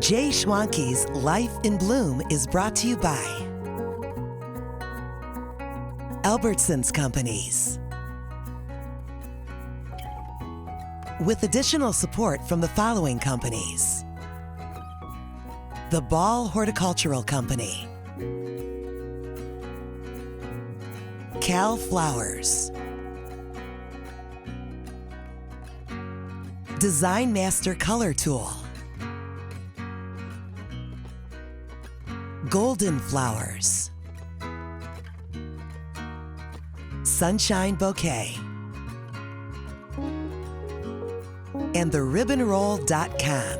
J Schwanke's Life in Bloom is brought to you by Albertsons Companies, with additional support from the following companies: the Ball Horticultural Company, Cal Flowers, Design Master Color Tool, Golden Flowers, Sunshine Bouquet, and theribbonroll.com.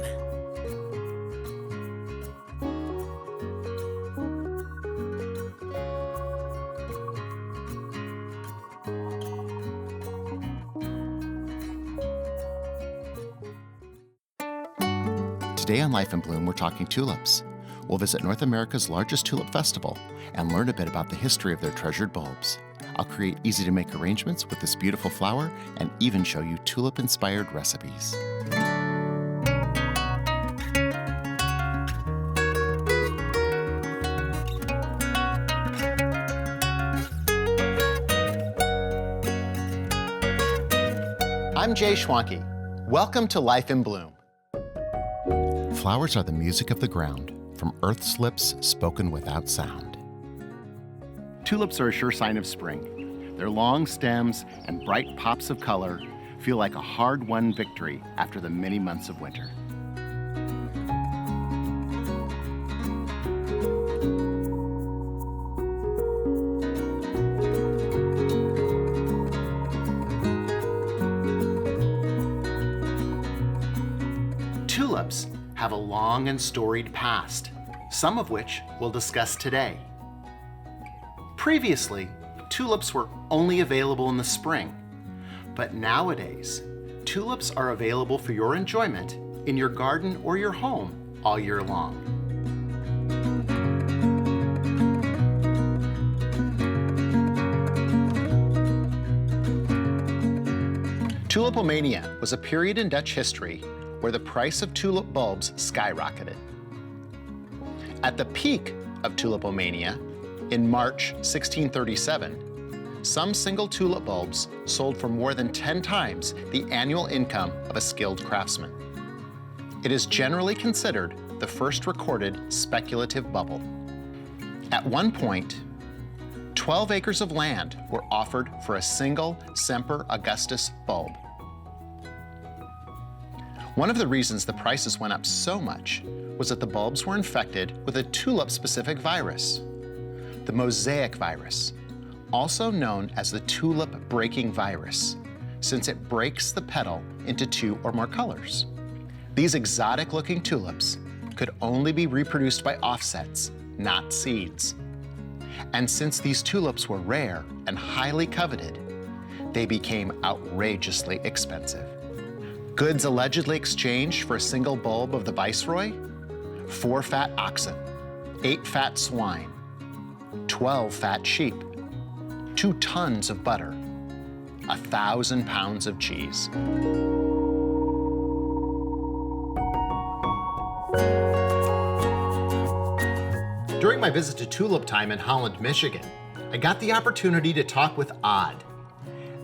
Today on Life in Bloom, we're talking tulips. We'll visit North America's largest tulip festival and learn a bit about the history of their treasured bulbs. I'll create easy-to-make arrangements with this beautiful flower and even show you tulip-inspired recipes. I'm J Schwanke. Welcome to Life in Bloom. Flowers are the music of the ground, from Earth's lips spoken without sound. Tulips are a sure sign of spring. Their long stems and bright pops of color feel like a hard-won victory after the many months of winter. Tulips have a long and storied past, some of which we'll discuss today. Previously, tulips were only available in the spring, but nowadays, tulips are available for your enjoyment in your garden or your home all year long. Tulipomania was a period in Dutch history where the price of tulip bulbs skyrocketed. At the peak of tulipomania, in March 1637, some single tulip bulbs sold for more than 10 times the annual income of a skilled craftsman. It is generally considered the first recorded speculative bubble. At one point, 12 acres of land were offered for a single Semper Augustus bulb. One of the reasons the prices went up so much was that the bulbs were infected with a tulip-specific virus, the mosaic virus, also known as the tulip-breaking virus, since it breaks the petal into 2 or more colors. These exotic-looking tulips could only be reproduced by offsets, not seeds. And since these tulips were rare and highly coveted, they became outrageously expensive. Goods allegedly exchanged for a single bulb of the Viceroy: 4 fat oxen, 8 fat swine, 12 fat sheep, 2 tons of butter, 1,000 pounds of cheese. During my visit to Tulip Time in Holland, Michigan, I got the opportunity to talk with Odd.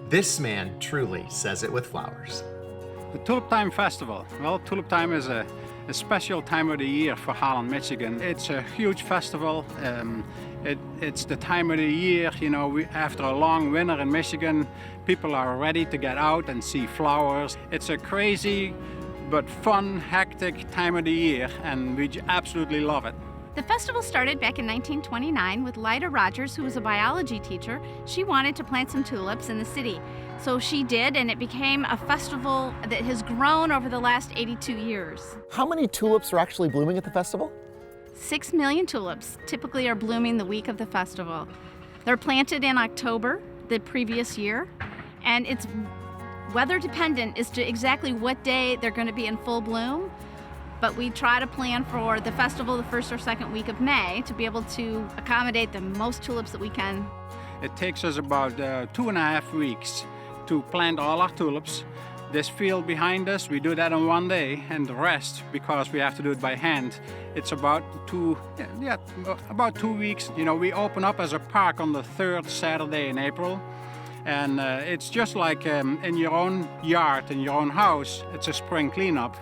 This man truly says it with flowers. The Tulip Time Festival. Well, Tulip Time is a special time of the year for Holland, Michigan. It's a huge festival. It's the time of the year, you know, after a long winter in Michigan, people are ready to get out and see flowers. It's a crazy but fun, hectic time of the year, and we absolutely love it. The festival started back in 1929 with Lyda Rogers, who was a biology teacher. She wanted to plant some tulips in the city. So she did, and it became a festival that has grown over the last 82 years. How many tulips are actually blooming at the festival? 6 million tulips typically are blooming the week of the festival. They're planted in October the previous year, and it's weather dependent as to exactly what day they're going to be in full bloom. But we try to plan for the festival the first or second week of May to be able to accommodate the most tulips that we can. It takes us about 2.5 weeks to plant all our tulips. This field behind us, we do that in one day, and the rest, because we have to do it by hand, it's about about 2 weeks. You know, we open up as a park on the 3rd Saturday in April, and it's just like in your own yard, in your own house, it's a spring cleanup.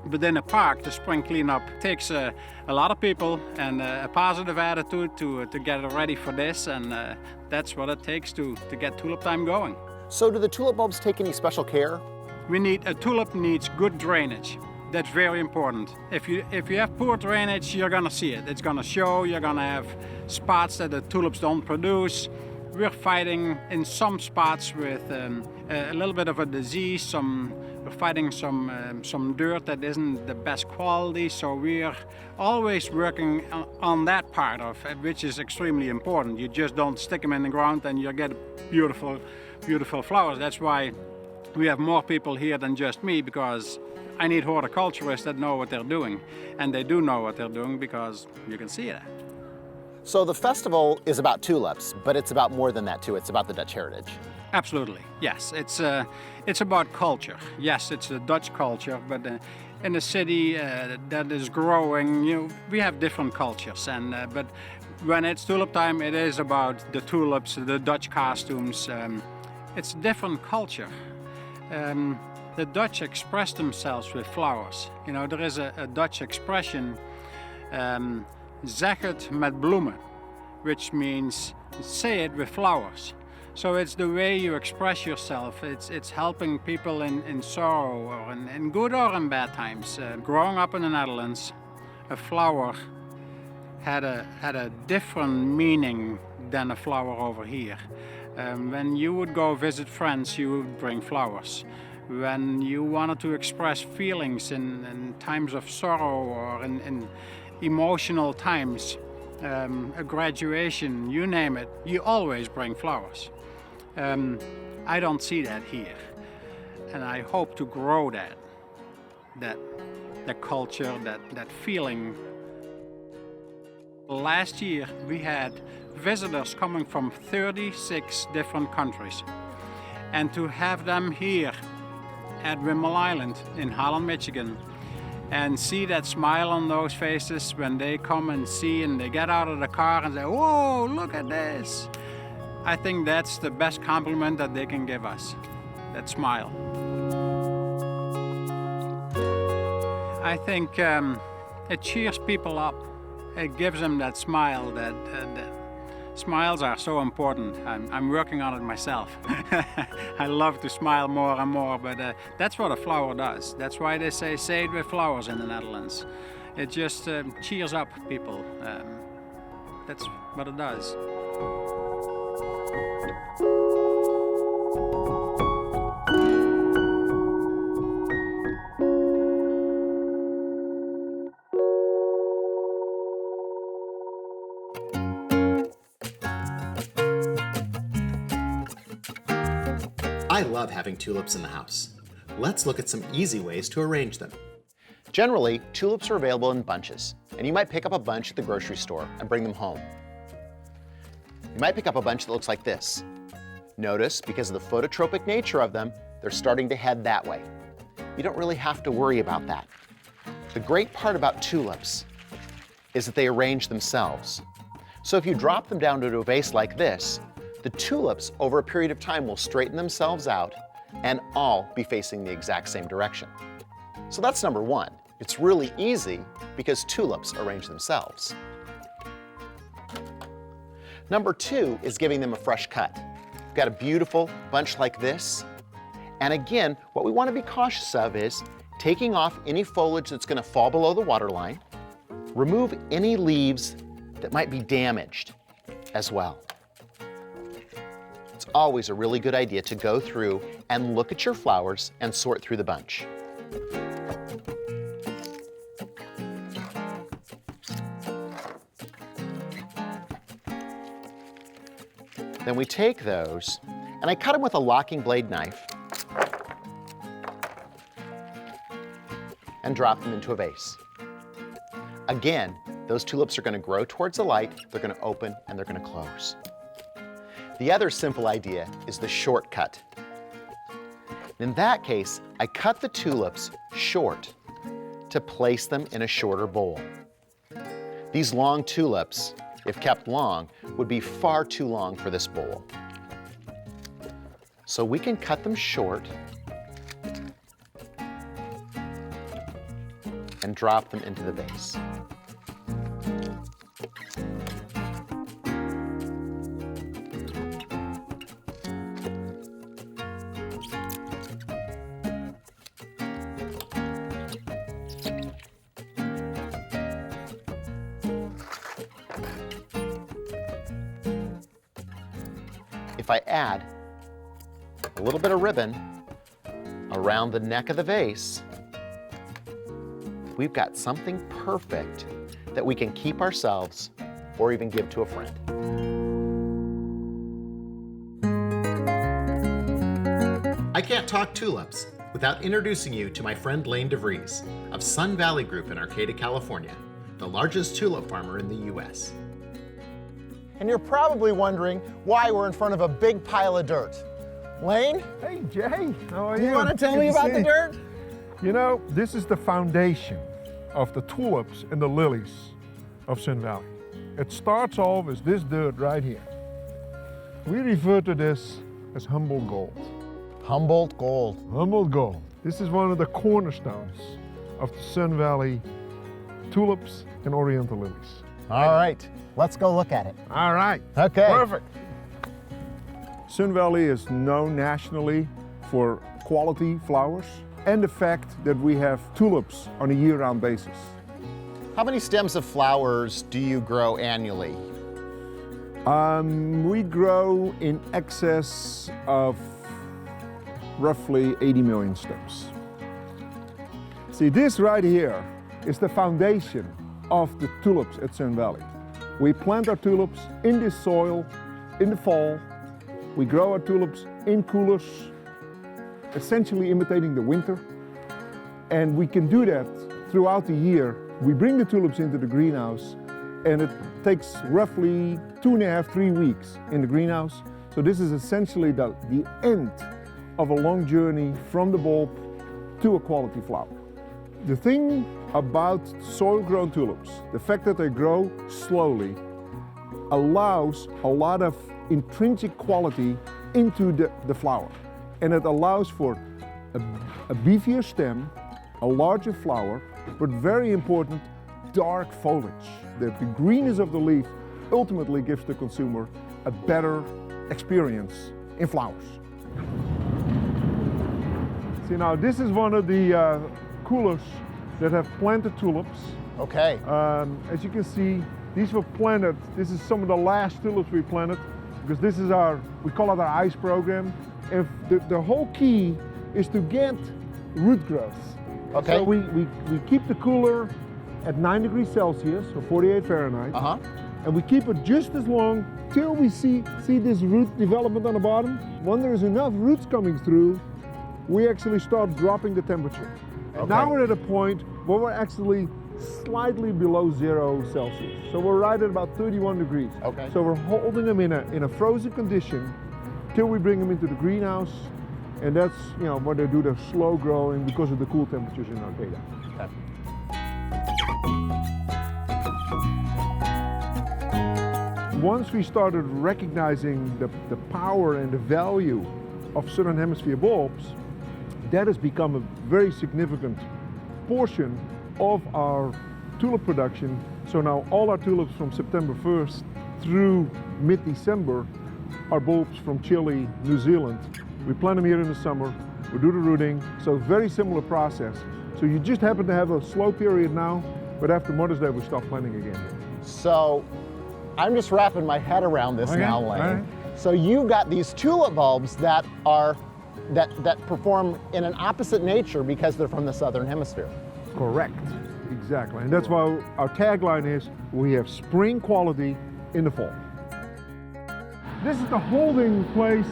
But in a park, the spring cleanup takes a lot of people and a positive attitude to get ready for this, and that's what it takes to get tulip time going. So do the tulip bulbs take any special care? A tulip needs good drainage. That's very important. If you have poor drainage, you're gonna see it. It's gonna show, you're gonna have spots that the tulips don't produce. We're fighting in some spots with a little bit of a disease, we're fighting some dirt that isn't the best quality, so we're always working on that part of it, which is extremely important. You just don't stick them in the ground and you get beautiful, beautiful flowers. That's why we have more people here than just me, because I need horticulturists that know what they're doing, and they do know what they're doing because you can see it. So the festival is about tulips, but it's about more than that too. It's about the Dutch heritage. Absolutely, yes. It's about culture. Yes, it's a Dutch culture, but in a city that is growing, you know, we have different cultures. But when it's tulip time, it is about the tulips, the Dutch costumes. It's a different culture. The Dutch express themselves with flowers. You know, there is a Dutch expression, zeg het met bloemen, which means say it with flowers. So it's the way you express yourself. It's helping people in sorrow, or in good or in bad times. Growing up in the Netherlands, a flower had a different meaning than a flower over here. When you would go visit friends, you would bring flowers. When you wanted to express feelings in times of sorrow or in emotional times, a graduation, you name it, you always bring flowers. I don't see that here, and I hope to grow that culture, that feeling. Last year we had visitors coming from 36 different countries, and to have them here at Windmill Island in Holland, Michigan, and see that smile on those faces when they come and see and they get out of the car and say, "Whoa, look at this." I think that's the best compliment that they can give us, that smile. I think it cheers people up. It gives them that smile. That smiles are so important. I'm working on it myself. I love to smile more and more, but that's what a flower does. That's why they say it with flowers in the Netherlands. It just cheers up people. That's what it does. I love having tulips in the house. Let's look at some easy ways to arrange them. Generally, tulips are available in bunches, and you might pick up a bunch at the grocery store and bring them home. You might pick up a bunch that looks like this. Notice, because of the phototropic nature of them, they're starting to head that way. You don't really have to worry about that. The great part about tulips is that they arrange themselves. So if you drop them down into a vase like this, the tulips over a period of time will straighten themselves out and all be facing the exact same direction. So that's number one. It's really easy because tulips arrange themselves. Number two is giving them a fresh cut. We've got a beautiful bunch like this. And again, what we want to be cautious of is taking off any foliage that's going to fall below the waterline. Remove any leaves that might be damaged as well. It's always a really good idea to go through and look at your flowers and sort through the bunch. Then we take those, and I cut them with a locking blade knife and drop them into a vase. Again, those tulips are going to grow towards the light, they're going to open, and they're going to close. The other simple idea is the shortcut. In that case, I cut the tulips short to place them in a shorter bowl. These long tulips, if kept long, would be far too long for this bowl. So we can cut them short and drop them into the vase. If I add a little bit of ribbon around the neck of the vase, we've got something perfect that we can keep ourselves or even give to a friend. I can't talk tulips without introducing you to my friend Lane DeVries of Sun Valley Group in Arcata, California, the largest tulip farmer in the U.S. And you're probably wondering why we're in front of a big pile of dirt. Lane? Hey, Jay, how are you? You want to tell me about the dirt? You know, this is the foundation of the tulips and the lilies of Sun Valley. It starts off as this dirt right here. We refer to this as Humboldt gold. Humboldt gold. Humboldt gold. This is one of the cornerstones of the Sun Valley tulips and oriental lilies. All right, let's go look at it. All right. Okay. Perfect. Sun Valley is known nationally for quality flowers and the fact that we have tulips on a year-round basis. How many stems of flowers do you grow annually? We grow in excess of roughly 80 million stems. See, this right here is the foundation of the tulips at Sun Valley. We plant our tulips in this soil in the fall. We grow our tulips in coolers, essentially imitating the winter. And we can do that throughout the year. We bring the tulips into the greenhouse, and it takes roughly 2.5, 3 weeks in the greenhouse. So this is essentially the end of a long journey from the bulb to a quality flower. The thing about soil-grown tulips, the fact that they grow slowly, allows a lot of intrinsic quality into the flower. And it allows for a beefier stem, a larger flower, but very important, dark foliage. The greenness of the leaf ultimately gives the consumer a better experience in flowers. See, now this is one of the coolers that have planted tulips. Okay. As you can see, these were planted. This is some of the last tulips we planted, because this is we call it our ice program. And the whole key is to get root growth. Okay. So we keep the cooler at 9 degrees Celsius, or 48 Fahrenheit. And we keep it just as long till we see this root development on the bottom. When there's enough roots coming through, we actually start dropping the temperature. And now we're at a point where we're actually slightly below 0 Celsius. So we're right at about 31 degrees. Okay. So we're holding them in a frozen condition till we bring them into the greenhouse. And that's, you know, where they do their slow growing because of the cool temperatures in Arcata. Okay. Once we started recognizing the power and the value of Southern Hemisphere bulbs, that has become a very significant portion of our tulip production. So now all our tulips from September 1st through mid-December are bulbs from Chile, New Zealand. We plant them here in the summer, we do the rooting, so very similar process. So you just happen to have a slow period now, but after Mother's Day we start planting again. So I'm just wrapping my head around this now, Lane. Right. So you've got these tulip bulbs that perform in an opposite nature because they're from the Southern Hemisphere. Correct, exactly. And that's why our tagline is, we have spring quality in the fall. This is the holding place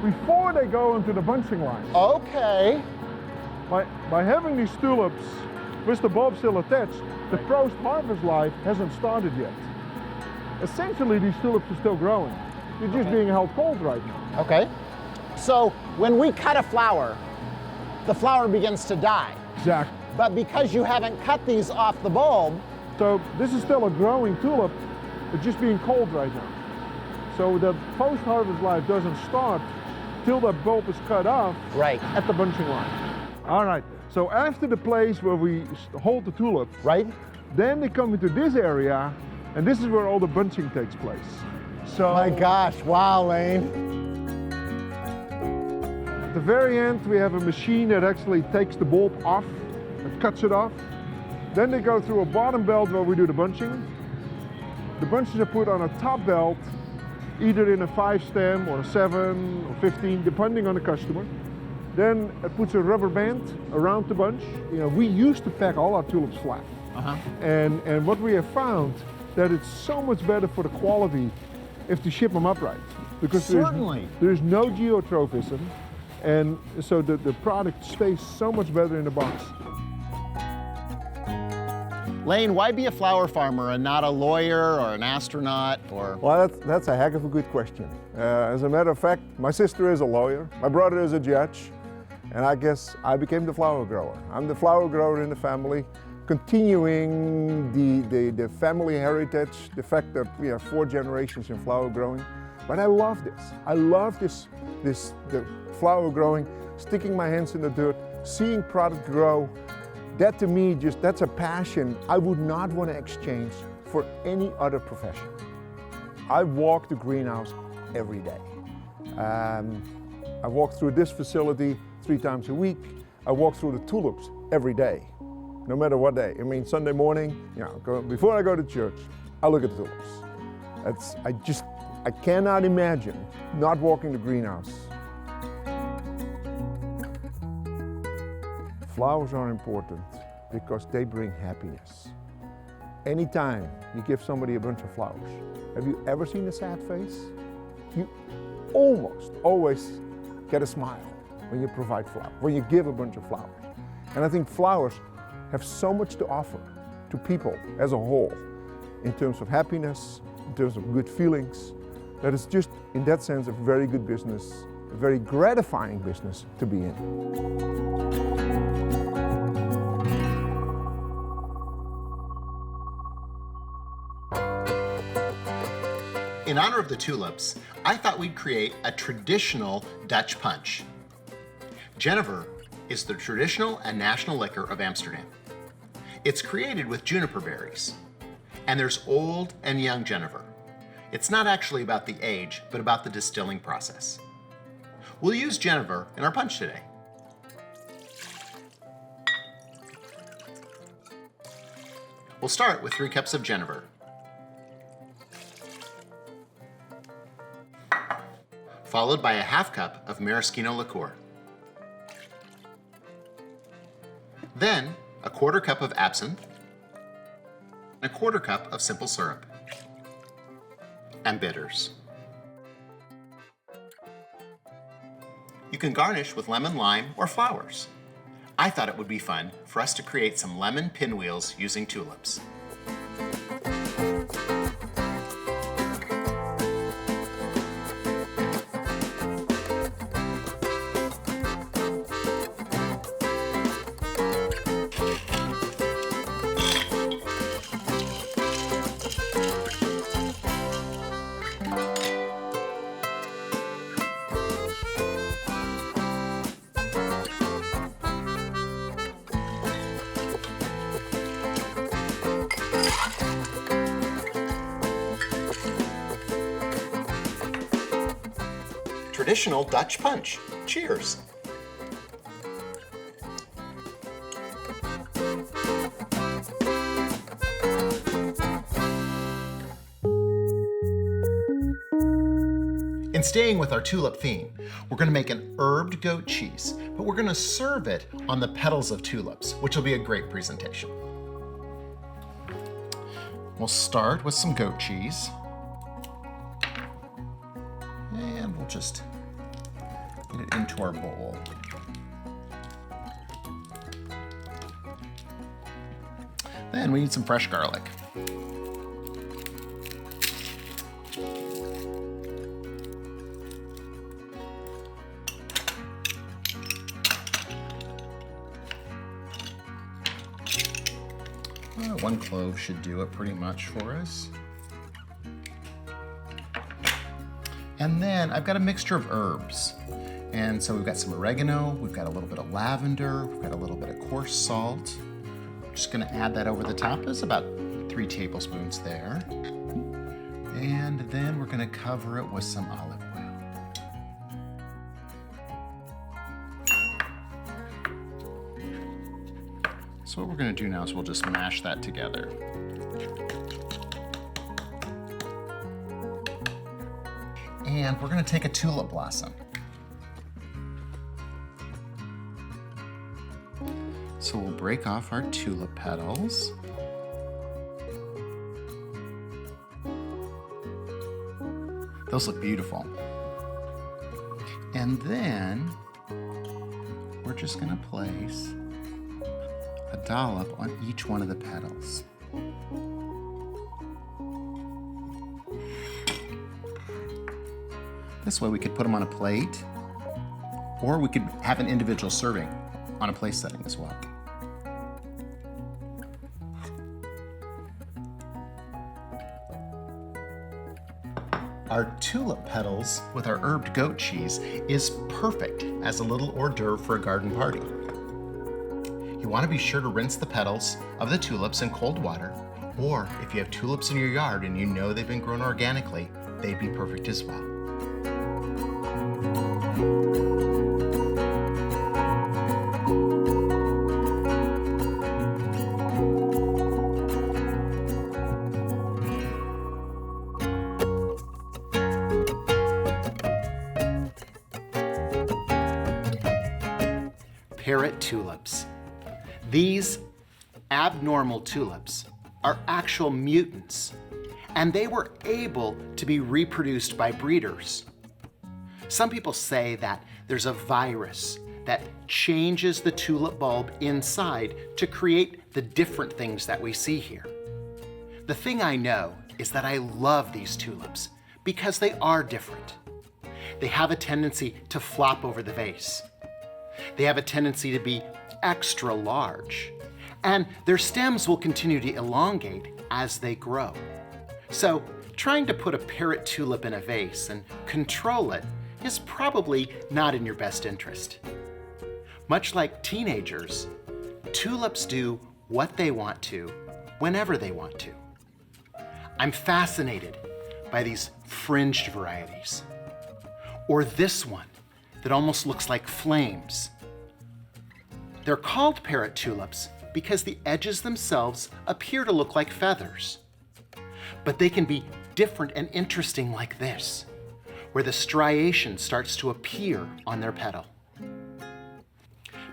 before they go into the bunching line. Okay. By having these tulips with the bulb still attached, the post-harvest life hasn't started yet. Essentially, these tulips are still growing. They're just being held cold right now. Okay. So when we cut a flower, the flower begins to die. Exactly. But because you haven't cut these off the bulb, So this is still a growing tulip, it's just being cold right now. So the post-harvest life doesn't start till the bulb is cut off right, at the bunching line. All right, so after the place where we hold the tulip, right? then they come into this area, and this is where all the bunching takes place. So My gosh, wow, Lane. at the very end, we have a machine that actually takes the bulb off and cuts it off. Then they go through a bottom belt where we do the bunching. The bunches are put on a top belt, either in a 5 stem or a 7 or 15, depending on the customer. Then it puts a rubber band around the bunch. You know, we used to pack all our tulips flat. And what we have found, that it's so much better for the quality if to ship them upright. Because Certainly. there's no geotrophism, and so the product stays so much better in the box. Lane, why be a flower farmer and not a lawyer or an astronaut or... Well, that's a heck of a good question. As a matter of fact, my sister is a lawyer, my brother is a judge, and I guess I became the flower grower. I'm the flower grower in the family, continuing the family heritage, the fact that we have 4 generations in flower growing. But I love this. I love the flower growing, sticking my hands in the dirt, seeing product grow. That to me, that's a passion I would not want to exchange for any other profession. I walk the greenhouse every day. I walk through this facility 3 times a week. I walk through the tulips every day, no matter what day. I mean, Sunday morning, you know, before I go to church, I look at the tulips. I cannot imagine not walking the greenhouse. Flowers are important because they bring happiness. Anytime you give somebody a bunch of flowers, have you ever seen a sad face? You almost always get a smile when you provide flowers, when you give a bunch of flowers. And I think flowers have so much to offer to people as a whole in terms of happiness, in terms of good feelings, that it's just, in that sense, a very good business, a very gratifying business to be in. In honor of the tulips, I thought we'd create a traditional Dutch punch. Jenever is the traditional and national liquor of Amsterdam. It's created with juniper berries. And there's old and young Jenever. It's not actually about the age, but about the distilling process. We'll use Jenever in our punch today. We'll start with 3 cups of Jenever. Followed by a ½ cup of maraschino liqueur. Then a ¼ cup of absinthe, and a ¼ cup of simple syrup, and bitters. You can garnish with lemon, lime, or flowers. I thought it would be fun for us to create some lemon pinwheels using tulips. Traditional Dutch punch. Cheers! In staying with our tulip theme, we're going to make an herbed goat cheese, but we're going to serve it on the petals of tulips, which will be a great presentation. We'll start with some goat cheese. And we'll just get it into our bowl. Then we need some fresh garlic. 1 clove should do it pretty much for us. And then I've got a mixture of herbs. And so we've got some oregano, we've got a little bit of lavender, we've got a little bit of coarse salt. I'm just gonna add that over the top. There's about 3 tablespoons there. And then we're gonna cover it with some olive oil. So what we're gonna do now is we'll just mash that together. And we're gonna take a tulip blossom. So we'll break off our tulip petals. Those look beautiful. And then we're just gonna place a dollop on each one of the petals. This way we could put them on a plate, or we could have an individual serving on a place setting as well. Our tulip petals with our herbed goat cheese is perfect as a little hors d'oeuvre for a garden party. You want to be sure to rinse the petals of the tulips in cold water, or if you have tulips in your yard and you know they've been grown organically, they'd be perfect as well. Parrot tulips. These abnormal tulips are actual mutants, and they were able to be reproduced by breeders. Some people say that there's a virus that changes the tulip bulb inside to create the different things that we see here. The thing I know is that I love these tulips because they are different. They have a tendency to flop over the vase. They have a tendency to be extra large, and their stems will continue to elongate as they grow. So trying to put a parrot tulip in a vase and control it is probably not in your best interest. Much like teenagers, tulips do what they want to, whenever they want to. I'm fascinated by these fringed varieties, or this one that almost looks like flames. They're called parrot tulips because the edges themselves appear to look like feathers. But they can be different and interesting like this, where the striation starts to appear on their petal.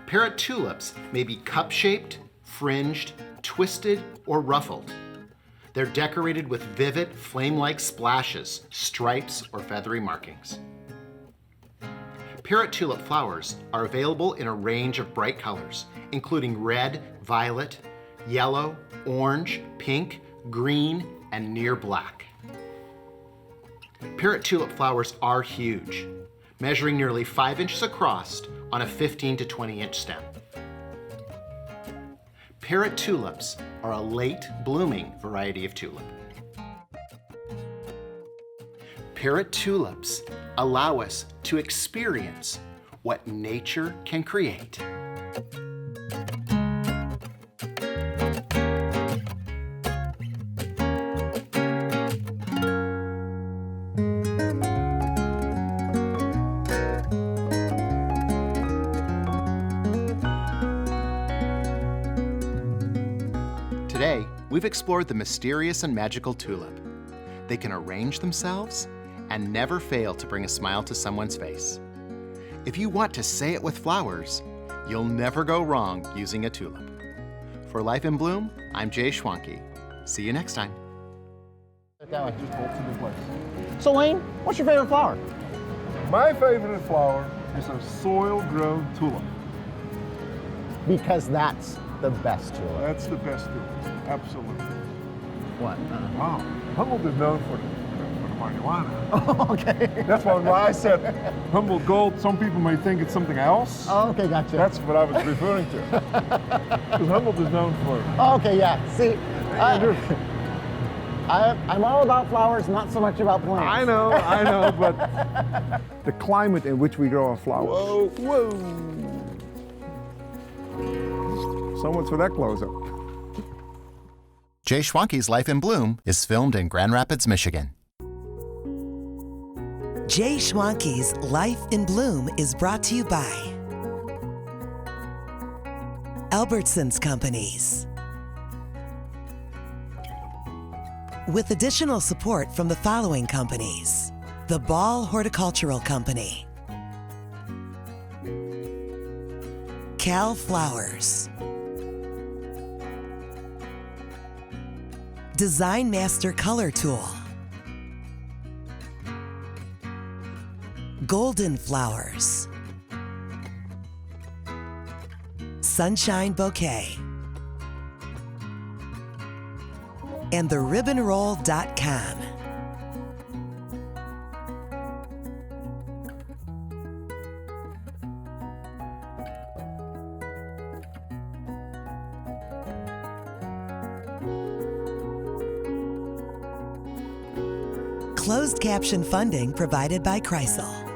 Parrot tulips may be cup-shaped, fringed, twisted, or ruffled. They're decorated with vivid, flame-like splashes, stripes, or feathery markings. Parrot tulip flowers are available in a range of bright colors, including red, violet, yellow, orange, pink, green, and near black. Parrot tulip flowers are huge, measuring nearly 5 inches across on a 15 to 20 inch stem. Parrot tulips are a late blooming variety of tulip. Parrot tulips allow us to experience what nature can create. Today, we've explored the mysterious and magical tulip. They can arrange themselves and never fail to bring a smile to someone's face. If you want to say it with flowers, you'll never go wrong using a tulip. For Life in Bloom, I'm J Schwanke. See you next time. So Lane, what's your favorite flower? My favorite flower is a soil-grown tulip. Because that's the best tulip. That's the best tulip, absolutely. What? Wow, Holland is known for the marijuana. Oh, okay. That's why when I said Humboldt Gold, some people may think it's something else. Oh, okay, gotcha. That's what I was referring to. Because Humboldt is known for. Oh, okay, yeah. See, I'm all about flowers, not so much about plants. I know, but the climate in which we grow our flowers. Whoa. So much for that close-up. J Schwanke's Life in Bloom is filmed in Grand Rapids, Michigan. J Schwanke's Life in Bloom is brought to you by Albertsons Companies. With additional support from the following companies: the Ball Horticultural Company, Cal Flowers, Design Master Color Tool, Golden Flowers, Sunshine Bouquet, and theribbonroll.com. Closed caption funding provided by Kreisel.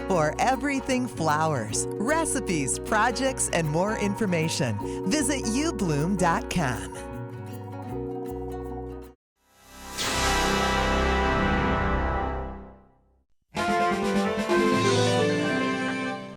For everything flowers, recipes, projects, and more information, visit ubloom.com.